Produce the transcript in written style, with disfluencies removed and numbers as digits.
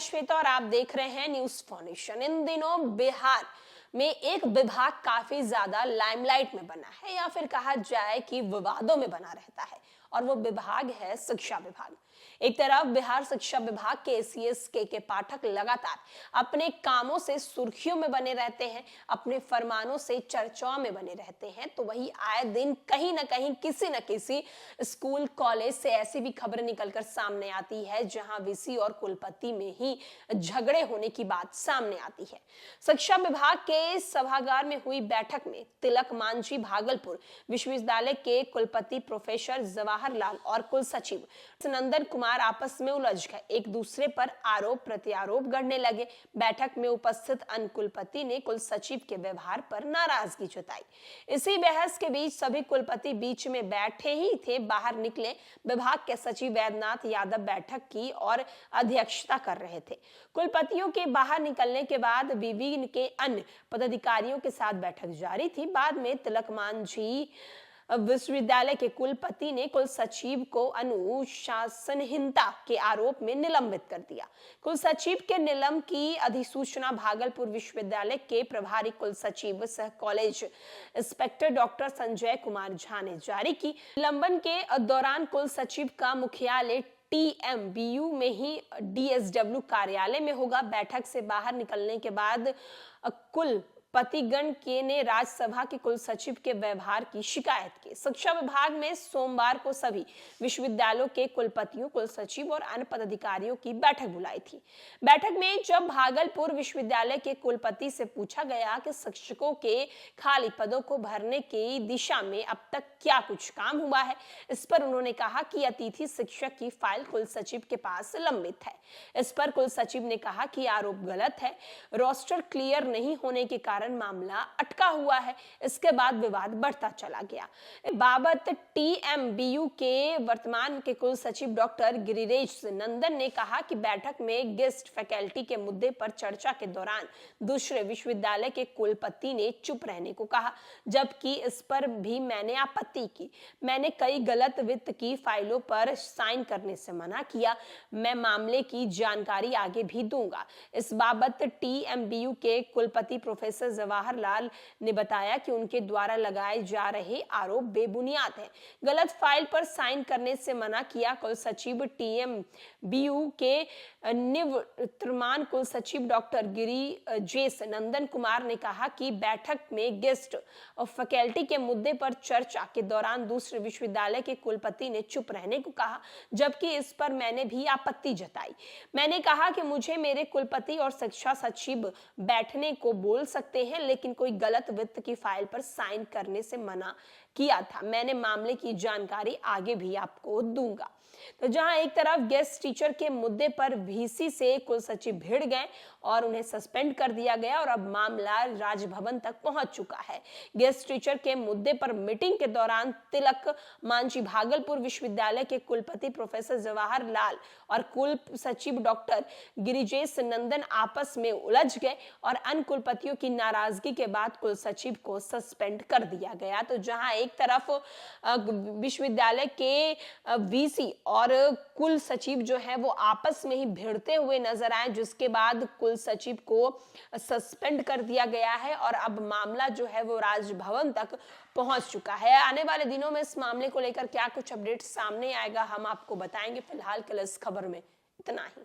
श्वेता और आप देख रहे हैं न्यूज फाउंडेशन। इन दिनों बिहार में एक विभाग काफी ज्यादा लाइमलाइट में बना है या फिर कहा जाए कि विवादों में बना रहता है और वो विभाग है शिक्षा विभाग। एक तरफ बिहार शिक्षा विभाग के एसीएस के पाठक लगातार अपने कामों से सुर्खियों में बने रहते हैं, अपने फरमानों से चर्चाओं में बने रहते हैं, तो वही आए दिन कहीं ना कहीं किसी न किसी स्कूल कॉलेज से ऐसी भी खबरें निकलकर सामने आती है जहां वीसी और कुलपति में ही झगड़े होने की बात सामने आती है। शिक्षा विभाग के सभागार में हुई बैठक में तिलक मांझी भागलपुर विश्वविद्यालय के कुलपति प्रोफेसर जवाहरलाल और कुल सचिव नंदन कुमार आपस में उलझ गए, एक दूसरे पर आरोप प्रत्यारोप गढ़ने लगे। बैठक में उपस्थित अन्य कुलपति ने कुल सचिव के व्यवहार पर नाराजगी जताई। इसी बहस के बीच सभी कुलपति बीच में बैठे ही थे, बाहर निकले विभाग के सचिव वैद्यनाथ यादव बैठक की और अध्यक्षता कर रहे थे। कुलपतियों के बाहर निकलने के बाद विभिन्न के अन्य पदाधिकारियों के साथ बैठक जारी थी। बाद में तिलक मांझी विश्वविद्यालय के कुलपति ने कुल सचिव को अनुशासनहीनता के आरोप में निलंबित कर दिया। कुल सचिव के निलंबन की अधिसूचना भागलपुर विश्वविद्यालय के प्रभारी कुल सचिव सह college inspector doctor Sanjay Kumar Jha ने जारी की। निलंबन के दौरान कुल सचिव का मुख्यालय टीएमबीयू में ही डीएसडब्ल्यू कार्यालय में होगा। बैठक से बाहर निकलने के बाद कुल पतिगण के ने राज्यसभा के कुल सचिव के व्यवहार की शिकायत की। शिक्षा विभाग में सोमवार को सभी विश्वविद्यालयों के कुलपतियों, कुल सचिव और अन्य पदाधिकारियों की बैठक बुलाई थी। बैठक में जब भागलपुर विश्वविद्यालय के कुलपति से पूछा गया कि शिक्षकों के खाली पदों को भरने की दिशा में अब तक क्या कुछ काम हुआ है, इस पर उन्होंने कहा कि अतिथि शिक्षक की फाइल कुल सचिव के पास लंबित है। इस पर कुल सचिव ने कहा कि आरोप गलत है, रोस्टर क्लियर नहीं होने के कारण मामला अटका हुआ है। इसके बाद विवाद बढ़ता चला गया। बाबत टीएमबीयू के वर्तमान के कुल सचिव डॉक्टर गिरिराज नंदन ने कहा कि बैठक में गेस्ट फैकल्टी के मुद्दे पर चर्चा के दौरान दूसरे विश्वविद्यालय के कुलपति ने चुप रहने को कहा, जबकि इस पर भी मैंने आपत्ति की। मैंने कई गलत वित्त की फाइलों पर साइन करने से मना किया। मैं मामले की जानकारी आगे भी दूंगा। इस बाबत टीएमबीयू के कुलपति प्रोफेसर जवाहरलाल ने बताया कि उनके द्वारा लगाए जा रहे आरोप बेबुनियाद हैं। गलत फाइल पर साइन करने से मना किया। कुल सचिव टीएमबीयू के निवर्तमान कुल सचिव डॉक्टर गिरिराज नंदन कुमार ने कहा कि बैठक में गेस्ट और फैकल्टी के मुद्दे पर चर्चा के दौरान दूसरे विश्वविद्यालय के कुलपति ने चुप रहने को कहा, जबकि इस पर मैंने भी आपत्ति जताई। मैंने कहा कि मुझे मेरे कुलपति और शिक्षा सचिव बैठने को बोल सकते हैं, लेकिन कोई गलत वित्त की फाइल पर साइन करने से मना किया था। मैंने मामले की जानकारी आगे भी आपको दूंगा। तो जहां एक तरफ गेस्ट टीचर के मुद्दे पर वीसी से कुल सचिव भिड़ गए और उन्हें सस्पेंड कर दिया गया और अब मामला राजभवन तक पहुंच चुका है। गेस्ट टीचर के मुद्दे पर मीटिंग के दौरान तिलक मांझी भागलपुर विश्वविद्यालय के कुलपति प्रोफेसर जवाहरलाल और कुल सचिव डॉक्टर गिरिराज नंदन आपस में उलझ गए और अन्य कुलपतियों की नाराजगी के बाद कुल सचिव को सस्पेंड कर दिया गया। तो जहां एक तरफ विश्वविद्यालय के वीसी और कुल सचिव जो है वो आपस में ही भिड़ते हुए नजर आए, जिसके बाद कुल सचिव को सस्पेंड कर दिया गया है और अब मामला जो है वो राजभवन तक पहुंच चुका है। आने वाले दिनों में इस मामले को लेकर क्या कुछ अपडेट सामने आएगा हम आपको बताएंगे। फिलहाल के लिए इस खबर में इतना ही।